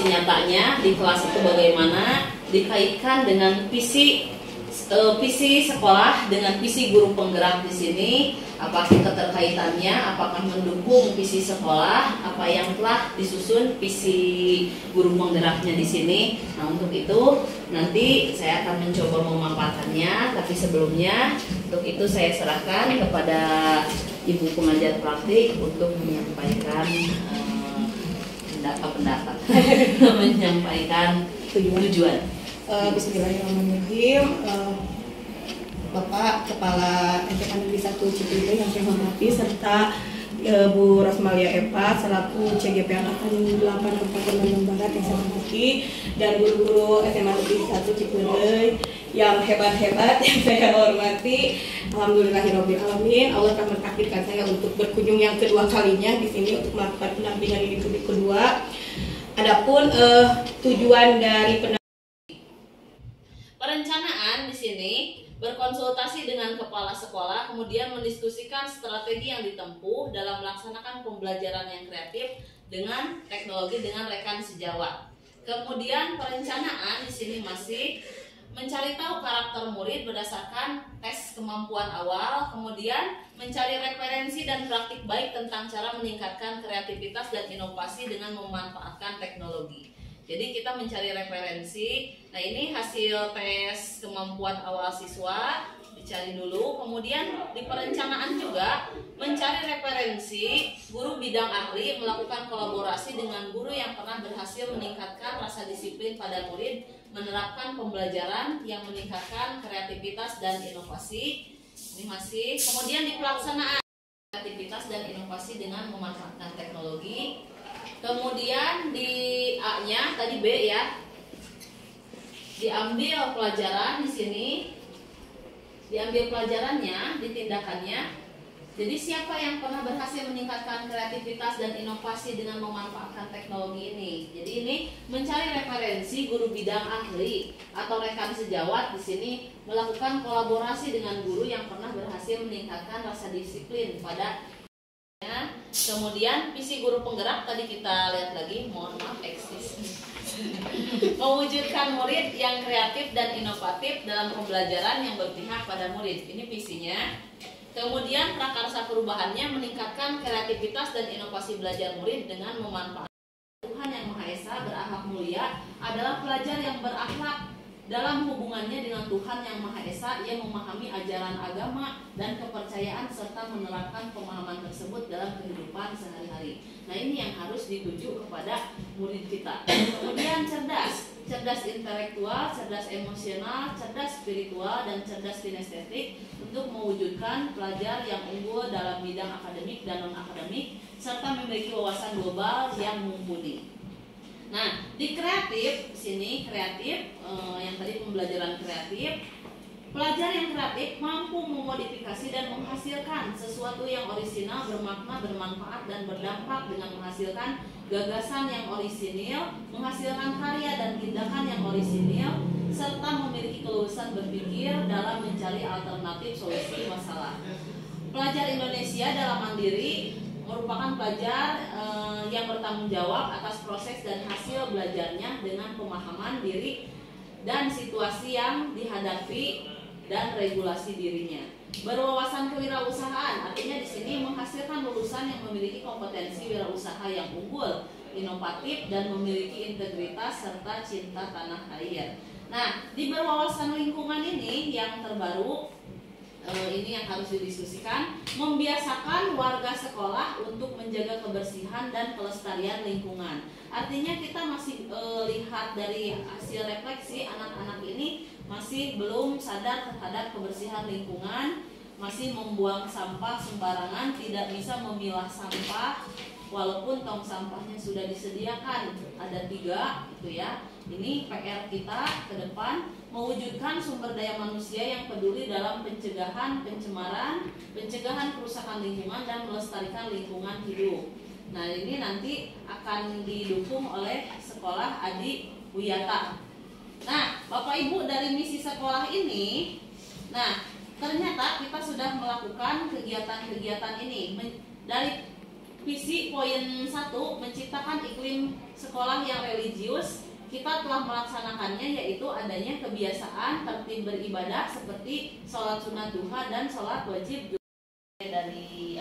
situasi nyatanya di kelas itu bagaimana, dikaitkan dengan visi sekolah dengan visi guru penggerak di sini, apakah keterkaitannya, apakah mendukung visi sekolah, apa yang telah disusun visi guru penggeraknya di sini. Nah, untuk itu nanti saya akan mencoba memaparkannya, tapi sebelumnya untuk itu saya serahkan kepada Ibu pengajar praktik untuk menyampaikan pendapat menyampaikan tujuan. Bismillahirrahmanirrahim. Bapak Kepala SMA Negeri 1 Cipinang yang saya hormati, serta Bu Rosmalia Eva selaku CGP Angkatan 8 Kabupaten Bandung Barat yang saya hormati, dan guru-guru SMA Negeri 1 Cipinang yang hebat-hebat yang saya hormati. Alhamdulillahirabbil alamin. Allah telah mentakdirkan saya untuk berkunjung yang kedua kalinya di sini untuk melakukan pendampingan ini kedua. Adapun tujuan dari perencanaan di sini berkonsultasi dengan kepala sekolah, kemudian mendiskusikan strategi yang ditempuh dalam melaksanakan pembelajaran yang kreatif dengan teknologi dengan rekan sejawat. Kemudian perencanaan di sini masih mencari tahu karakter murid berdasarkan tes kemampuan awal, kemudian mencari referensi dan praktik baik tentang cara meningkatkan kreativitas dan inovasi dengan memanfaatkan teknologi. Jadi kita mencari referensi. Nah, ini hasil tes kemampuan awal siswa, dicari dulu. Kemudian di perencanaan juga mencari referensi guru bidang ahli, melakukan kolaborasi dengan guru yang pernah berhasil meningkatkan rasa disiplin pada murid, menerapkan pembelajaran yang meningkatkan kreativitas dan inovasi. Ini masih. Kemudian di pelaksanaan kreativitas dan inovasi dengan memanfaatkan teknologi. Kemudian di A-nya tadi B ya, diambil pelajaran di sini, diambil pelajarannya, ditindakannya. Jadi siapa yang pernah berhasil meningkatkan kreativitas dan inovasi dengan memanfaatkan teknologi ini? Jadi ini mencari referensi guru bidang ahli atau rekan sejawat di sini, melakukan kolaborasi dengan guru yang pernah berhasil meningkatkan rasa disiplin pada. Kemudian visi guru penggerak tadi kita lihat lagi, mohon maaf eksis. Mewujudkan murid yang kreatif dan inovatif dalam pembelajaran yang berpihak pada murid. Ini visinya. Kemudian prakarsa perubahannya meningkatkan kreativitas dan inovasi belajar murid dengan memanfaatkan Tuhan yang Maha Esa berakhlak mulia adalah pelajar yang berakhlak. Dalam hubungannya dengan Tuhan yang Maha Esa, ia memahami ajaran agama dan kepercayaan serta menerapkan pemahaman tersebut dalam kehidupan sehari-hari. Nah, ini yang harus dituju kepada murid kita. Kemudian cerdas intelektual, cerdas emosional, cerdas spiritual, dan cerdas kinestetik untuk mewujudkan pelajar yang unggul dalam bidang akademik dan non-akademik serta memiliki wawasan global yang mumpuni. Nah, di kreatif sini yang tadi pembelajaran kreatif, pelajar yang kreatif mampu memodifikasi dan menghasilkan sesuatu yang orisinal, bermakna, bermanfaat, dan berdampak dengan menghasilkan gagasan yang orisinil, menghasilkan karya dan tindakan yang orisinil, serta memiliki kelulusan berpikir dalam mencari alternatif solusi masalah. Pelajar Indonesia dalam mandiri merupakan pelajar yang bertanggung jawab atas proses dan hasil belajarnya dengan pemahaman diri dan situasi yang dihadapi dan regulasi dirinya. Berwawasan kewirausahaan, artinya di sini menghasilkan lulusan yang memiliki kompetensi wirausaha yang unggul, inovatif, dan memiliki integritas serta cinta tanah air. Nah, di berwawasan lingkungan ini yang terbaru, ini yang harus didiskusikan, membiasakan warga sekolah untuk menjaga kebersihan dan kelestarian lingkungan. Artinya kita masih lihat dari hasil refleksi, anak-anak ini masih belum sadar terhadap kebersihan lingkungan, masih membuang sampah sembarangan, tidak bisa memilah sampah walaupun tong sampahnya sudah disediakan, ada 3 gitu ya. Ini PR kita ke depan, mewujudkan sumber daya manusia yang peduli dalam pencegahan pencemaran, pencegahan kerusakan lingkungan, dan melestarikan lingkungan hidup. Nah, ini nanti akan didukung oleh sekolah Adi Wiyata. Nah, Bapak Ibu, dari misi sekolah ini, nah ternyata kita sudah melakukan kegiatan-kegiatan ini. Dari visi poin 1 menciptakan iklim sekolah yang religius. Kita telah melaksanakannya, yaitu adanya kebiasaan tertib beribadah seperti sholat sunat duha dan sholat wajib. Dari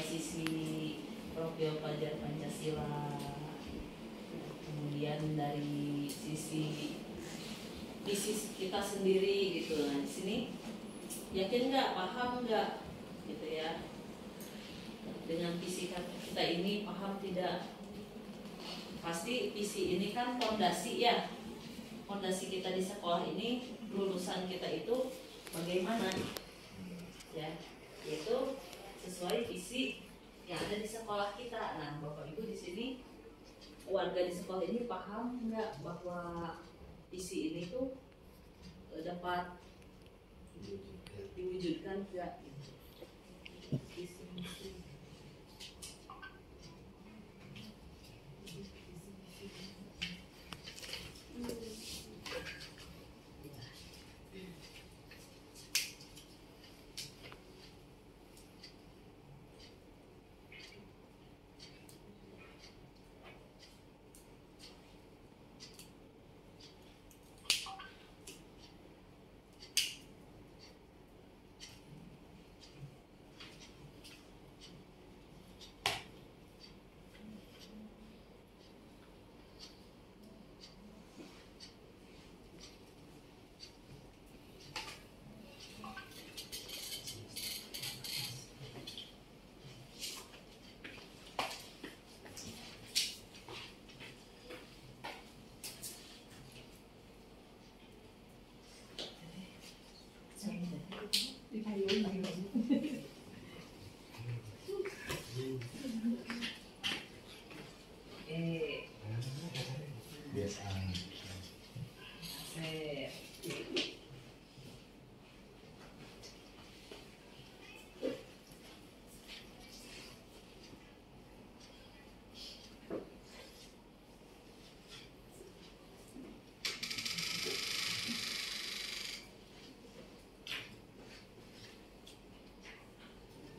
sisi profil pelajar Pancasila, kemudian dari sisi kita sendiri gitu. Nah, di sini yakin nggak, paham nggak gitu ya, dengan visi kita ini paham tidak? Pasti visi ini kan fondasi ya, fondasi kita di sekolah ini, lulusan kita itu bagaimana ya, yaitu sesuai visi yang ada di sekolah kita. Nah, Bapak Ibu di sini, warga di sekolah ini paham nggak bahwa visi ini tuh dapat diwujudkan nggak? Visi misi.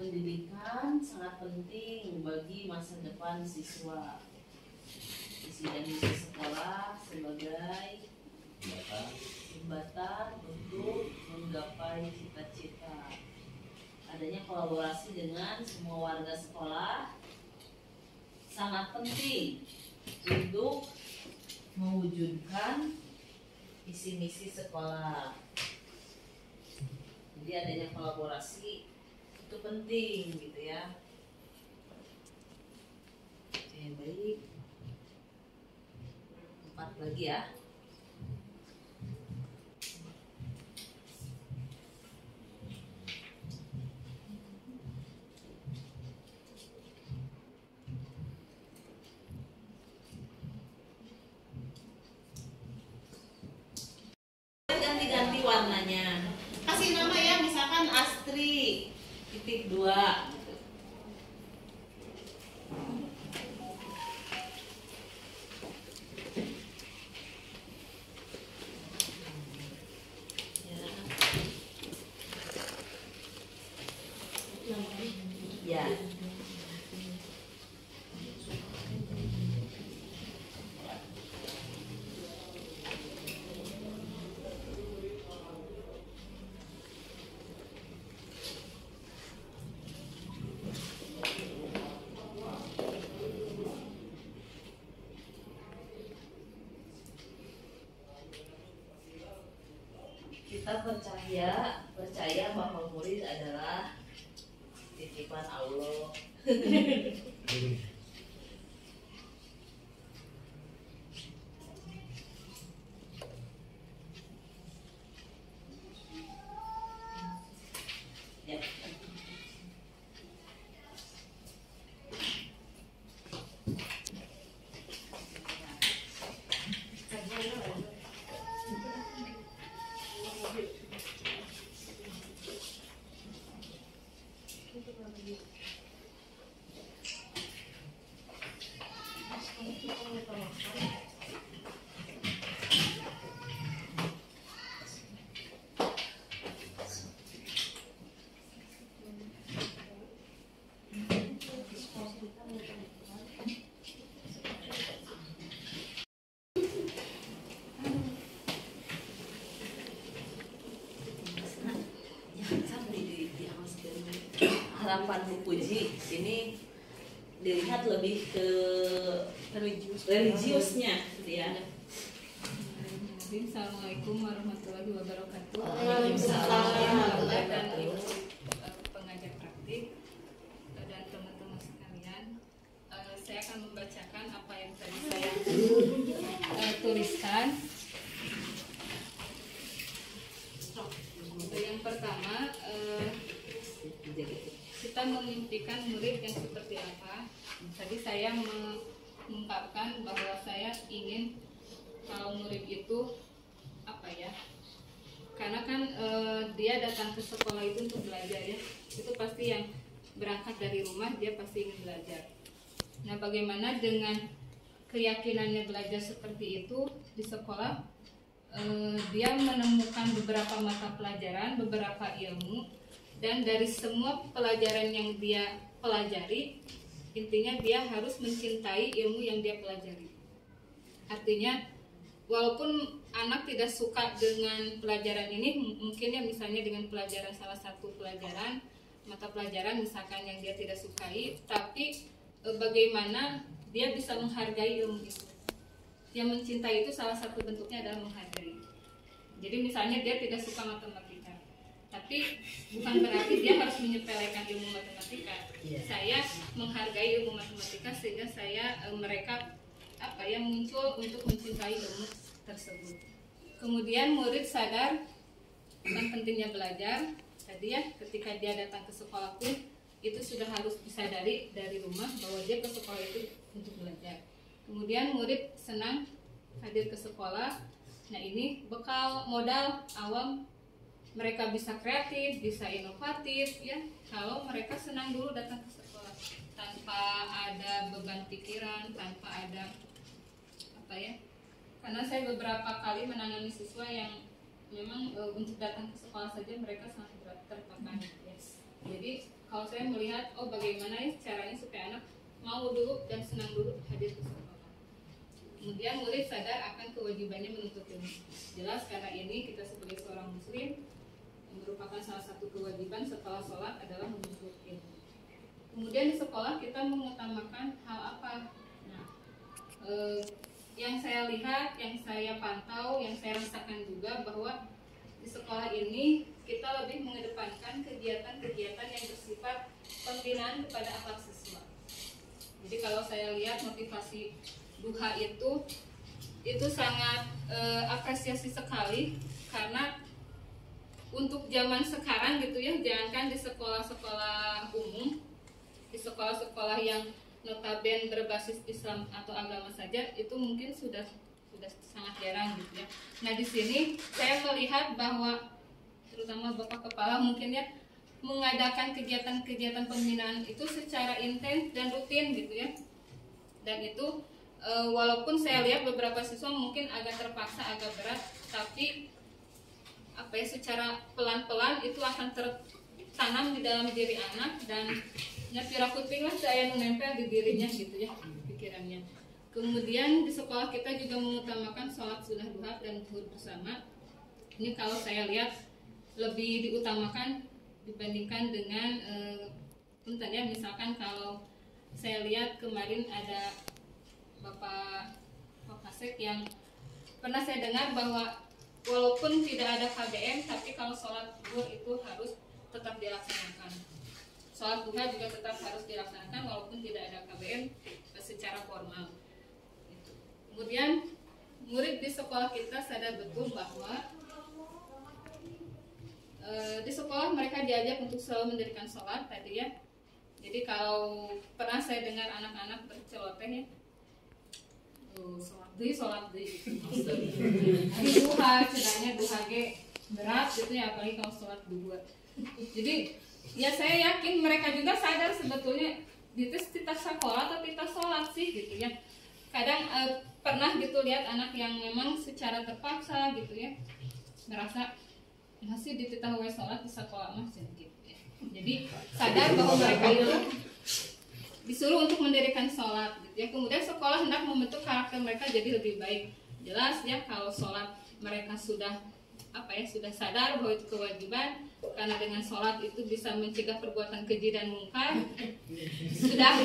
Pendidikan sangat penting bagi masa depan siswa. Visi dan misi sekolah sebagai jembatan untuk menggapai cita-cita. Adanya kolaborasi dengan semua warga sekolah sangat penting untuk mewujudkan visi misi sekolah. Jadi adanya kolaborasi itu penting gitu ya. Oke, baik. 4 lagi ya. Ganti-ganti warnanya. Kasih nama ya, misalkan Astri titik 2 gitu. Ya. Kita percaya bahwa murid adalah titipan Allah. Ya. penerapan Bu Puji ini dilihat lebih ke religiusnya gitu ya. Assalamualaikum warahmatullahi wabarakatuh. Waalaikumsalam. Dan ibu pengajar praktik dan teman-teman sekalian, saya akan membacakan apa yang tadi saya tuliskan. Yang pertama, kita memimpikan murid yang seperti apa. Tadi saya mengungkapkan bahwa saya ingin kalau murid itu apa ya, karena kan dia datang ke sekolah itu untuk belajar ya, itu pasti yang berangkat dari rumah dia pasti ingin belajar. Nah, bagaimana dengan keyakinannya belajar seperti itu di sekolah? Dia menemukan beberapa mata pelajaran, beberapa ilmu, dan dari semua pelajaran yang dia pelajari, intinya dia harus mencintai ilmu yang dia pelajari. Artinya, walaupun anak tidak suka dengan pelajaran ini, mungkin ya misalnya dengan pelajaran salah satu pelajaran, mata pelajaran misalkan yang dia tidak sukai, tapi bagaimana dia bisa menghargai ilmu itu. Yang mencintai itu salah satu bentuknya adalah menghargai. Jadi misalnya dia tidak suka matematika, tapi bukan berarti dia harus menyepelekan ilmu matematika. Saya menghargai ilmu matematika sehingga mereka muncul untuk mencintai ilmu tersebut. Kemudian murid sadar tentang pentingnya belajar. Tadi ya, ketika dia datang ke sekolah pun itu sudah harus disadari dari rumah bahwa dia ke sekolah itu untuk belajar. Kemudian murid senang hadir ke sekolah. Nah, ini bekal modal awam, mereka bisa kreatif, bisa inovatif ya, kalau mereka senang dulu datang ke sekolah tanpa ada beban pikiran, tanpa ada karena saya beberapa kali menangani siswa yang memang untuk datang ke sekolah saja mereka sangat tertekan ya. Jadi kalau saya melihat bagaimana ya caranya supaya anak mau dulu dan senang dulu hadir ke sekolah. Kemudian murid sadar akan kewajibannya menuntut ilmu. Jelas karena ini kita sebagai seorang muslim merupakan salah satu kewajiban setelah sholat adalah menuntut ilmu. Kemudian di sekolah kita mengutamakan hal apa? Nah, yang saya lihat, yang saya pantau, yang saya rasakan juga bahwa di sekolah ini kita lebih mengedepankan kegiatan-kegiatan yang bersifat pembinaan kepada akhlak siswa. Jadi kalau saya lihat motivasi duha itu sangat apresiasi sekali, karena untuk zaman sekarang gitu ya, jangankan di sekolah-sekolah umum, di sekolah-sekolah yang notabene berbasis Islam atau agama saja itu mungkin sudah sangat jarang gitu ya. Nah, di sini saya melihat bahwa terutama Bapak Kepala mungkin ya mengadakan kegiatan-kegiatan pembinaan itu secara intens dan rutin gitu ya. Dan itu walaupun saya lihat beberapa siswa mungkin agak terpaksa, agak berat, tapi secara pelan-pelan itu akan tertanam di dalam diri anak, dan nyapira kuping lah saya menempel di dirinya gitu ya pikirannya. Kemudian di sekolah kita juga mengutamakan sholat sunnah duha dan zuhur bersama. Ini kalau saya lihat lebih diutamakan dibandingkan dengan ya misalkan kalau saya lihat kemarin ada Bapak Kasek yang pernah saya dengar bahwa walaupun tidak ada KBM, tapi kalau sholat zuhur itu harus tetap dilaksanakan. Sholat duha juga tetap harus dilaksanakan walaupun tidak ada KBM secara formal. Kemudian murid di sekolah kita sadar betul bahwa di sekolah mereka diajak untuk selalu mendirikan sholat tadi ya. Jadi kalau pernah saya dengar anak-anak berceloteh ya, sholat deh di duha, ceritanya duha ge berat gitu ya, apalagi kalau sholat duha. Jadi ya saya yakin mereka juga sadar sebetulnya kita sekolah atau kita sholat sih gitu ya. Kadang pernah gitu lihat anak yang memang secara terpaksa gitu ya merasa masih dititah wae sholat di sekolah mah gitu ya. Jadi sadar bahwa mereka itu disuruh untuk mendirikan sholat gitu ya. Kemudian sekolah hendak membentuk karakter mereka jadi lebih baik. Jelas ya kalau sholat mereka sudah sudah sadar bahwa itu kewajiban, karena dengan sholat itu bisa mencegah perbuatan keji dan mungkar. Sudah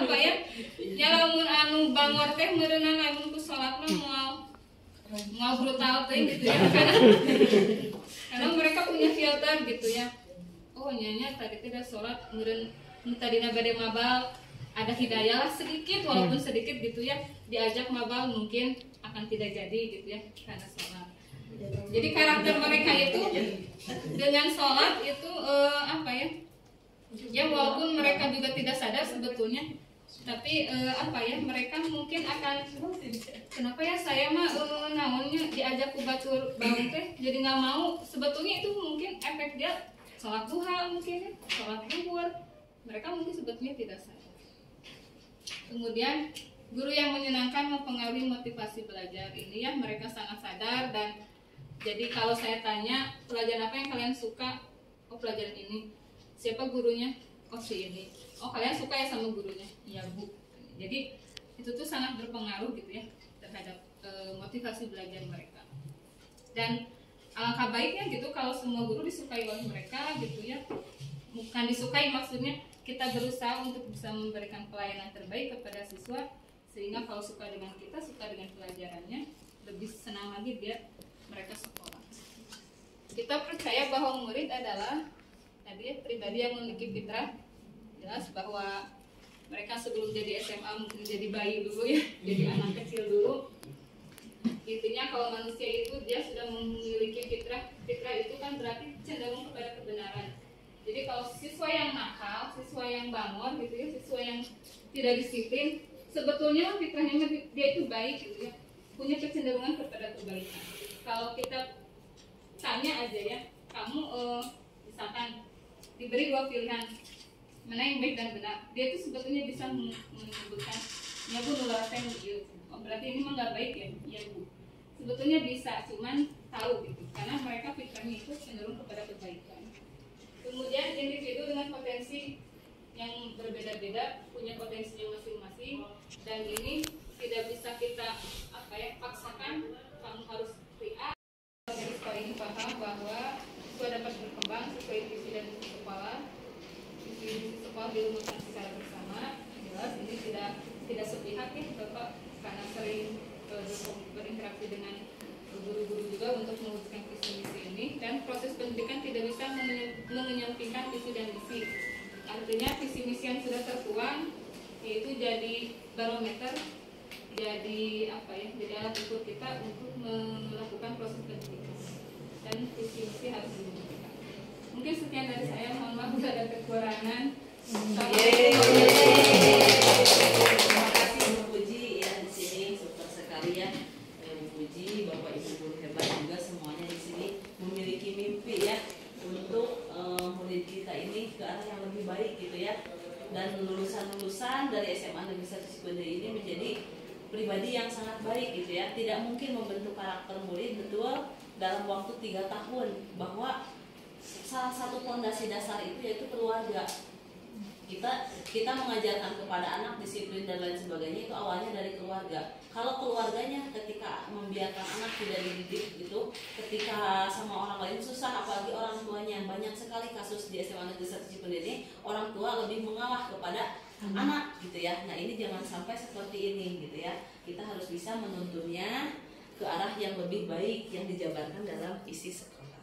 apa ya? Ya lamun anu bangor teh meureunna lamun ku sholat mah mau brutal teh gitu ya. Karena mereka punya filter gitu ya. Oh nyanya tadi tidak sholat meureun tadina bade mabal, ada hidayah lah sedikit walaupun sedikit gitu ya, diajak mabal mungkin akan tidak jadi gitu ya karena sholat. Jadi karakter mereka itu dengan sholat itu apa ya? Ya walaupun mereka juga tidak sadar sebetulnya, tapi apa ya? Mereka mungkin akan kenapa ya saya mah naonnya diajak ku batur baung teh jadi nggak mau. Sebetulnya itu mungkin efek dia sholat duha mungkin ya, sholat zuhur. Mereka mungkin sebetulnya tidak sadar. Kemudian guru yang menyenangkan mempengaruhi motivasi belajar ini ya, mereka sangat sadar. Dan jadi kalau saya tanya pelajaran apa yang kalian suka, oh pelajaran ini, siapa gurunya, oh si ini, oh kalian suka ya sama gurunya, iya bu. Jadi itu tuh sangat berpengaruh gitu ya terhadap motivasi belajar mereka. Dan alangkah baiknya gitu kalau semua guru disukai oleh mereka gitu ya, bukan disukai maksudnya kita berusaha untuk bisa memberikan pelayanan terbaik kepada siswa, sehingga kalau suka dengan kita, suka dengan pelajarannya, lebih senang lagi dia mereka sekolah. Kita percaya bahwa murid adalah tadi ya, pribadi yang memiliki fitrah. Jelas bahwa mereka sebelum jadi SMA mungkin jadi bayi dulu ya, jadi anak kecil dulu. Intinya kalau manusia itu dia sudah memiliki fitrah. Fitrah itu kan berarti cenderung kepada kebenaran. Jadi kalau siswa yang nakal, siswa yang bangor gitu ya, siswa yang tidak disiplin, sebetulnya fitrahnya dia itu baik gitu ya, punya kecenderungan kepada kebaikan. Kalau kita tanya aja ya, kamu misalkan diberi 2 pilihan, mana yang baik dan benar, dia itu sebetulnya bisa menyebutkan, ya bu nular saya oh berarti ini mah nggak baik ya, iya bu. Sebetulnya bisa, cuman tahu gitu, karena mereka fitrahnya itu cenderung kepada kebaikan. Kemudian individu dengan potensi yang berbeda-beda punya potensinya masing-masing, dan ini tidak bisa kita apa ya paksakan kamu harus A. Jadi sekolah ini paham bahwa siswa dapat berkembang sesuai visi dan misi kepala. Visi sekolah dirumuskan secara bersama. Jelas ini tidak sepihak ya Bapak, karena sering berinteraksi dengan guru-guru juga untuk mewujudkan visi misi ini. Dan proses pendidikan tidak bisa mengenyampingkan visi dan misi. Artinya visi misi yang sudah tertuang yaitu jadi barometer, jadi apa ya, jadi alat ukur kita untuk melakukan proses pendidikan, dan visi misi harus diwujudkan. Mungkin sekian dari saya, mohon maaf bila ada kekurangan. Terima kasih Bu Puji ya, di sini super sekali ya Bu Puji, Bapak Ibu guru hebat juga semuanya di sini memiliki mimpi ya untuk murid kita ini ke arah yang lebih baik gitu ya. Dan lulusan-lulusan dari SMA Negeri 1 Cikondel ini menjadi pribadi yang sangat baik gitu ya. Tidak mungkin membentuk karakter murid betul dalam waktu 3 tahun, bahwa salah satu fondasi dasar itu yaitu keluarga. Kita mengajarkan kepada anak disiplin dan lain sebagainya itu awalnya dari keluarga. Kalau keluarganya ketika membiarkan anak tidak dididik gitu, ketika sama orang lain susah, apalagi orang tuanya. Banyak sekali kasus di SMA Negeri 1 Cikondel ini orang tua lebih mengalah kepada anak gitu ya. Nah ini jangan sampai seperti ini gitu ya. Kita harus bisa menuntunnya ke arah yang lebih baik yang dijabarkan dalam isi sekolah.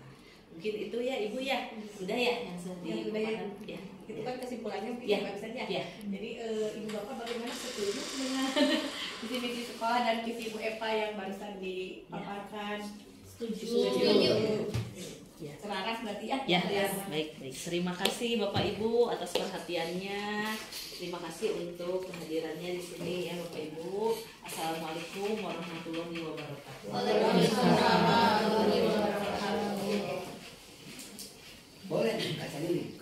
Mungkin itu ya Ibu ya, udah ya yang sudah dipaparkan ya. Itu kan kesimpulannya ya. saja. Ya. Jadi Ibu Bapak bagaimana setuju dengan visi misi sekolah dan visi Ibu Eva yang barusan dipaparkan? Setuju. Ya. Selaras berarti ya? Ya, baik. Terima kasih Bapak Ibu atas perhatiannya. Terima kasih untuk kehadirannya di sini ya Bapak Ibu. Assalamualaikum warahmatullahi wabarakatuh. Waalaikumsalam warahmatullahi wabarakatuh. Boleh, Kak Salili.